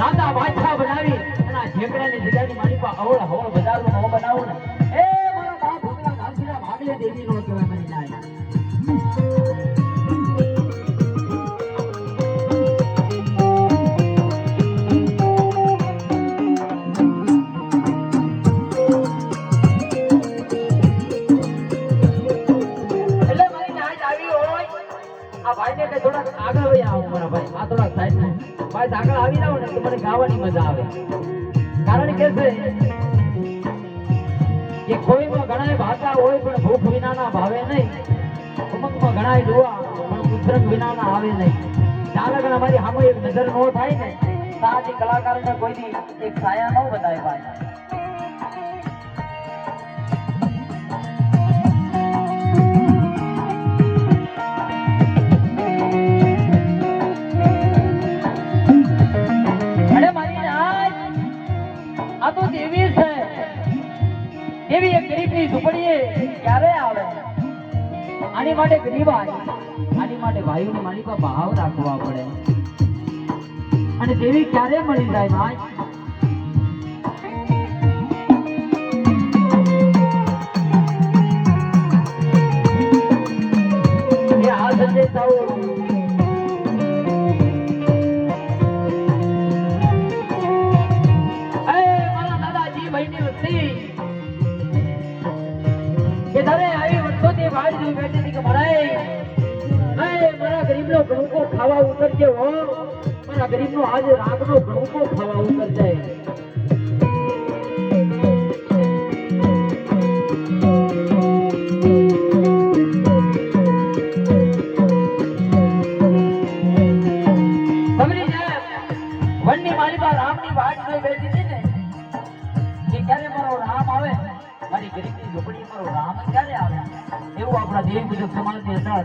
રાજા બાદશાહ બનાવી અને આ ઝેકડાની જગ્યાની મારી પાસે અવળ હવળ બજારનો ન બનાવું ને એ મારા બાપ ભૂતના ગાંધીના ભાગલે દેવી નો કહેવાય મારી નાય. આગળ આવી જાવ ને તો મને ગાવાની મજા આવે. કારણ કે છે કે કોઈમાં ઘણા ભાષા હોય પણ ભૂખ વિનાના ભાવે નહીં, ઉમંગમાં ઘણા જોવા પણ ઉતરંગ વિનાના આવે નહીં. ચાલક અમારી સામે એક નજર નો થાય ને સાચી કલાકારને કોઈની એક છાયા ન બતાવે ભાઈ. એવી એક ગરીબની ઝૂંપડીએ ક્યારે આવે? આની માટે ગરીબ આની માટે ભાઈઓની મારી પર ભાવ રાખવા પડે. અને દેવી ક્યારે મળી જાય ભાઈ? એ આ સંદેશ આવો ખાવા ઉતરજે હો, મારા ગરીબ નો આજે રાગ નો ગણકો ખાવા ઉતરજે. વનની માલિકા રામની વાટ જોઈ બેઠી હતી ને કે ક્યારે મારો રામ આવે, મારી ગરીબની ઝૂંપડી મારો રામ ક્યારે આવે. એવું આપણા દેવ ગુજરાત સમાજની અંદર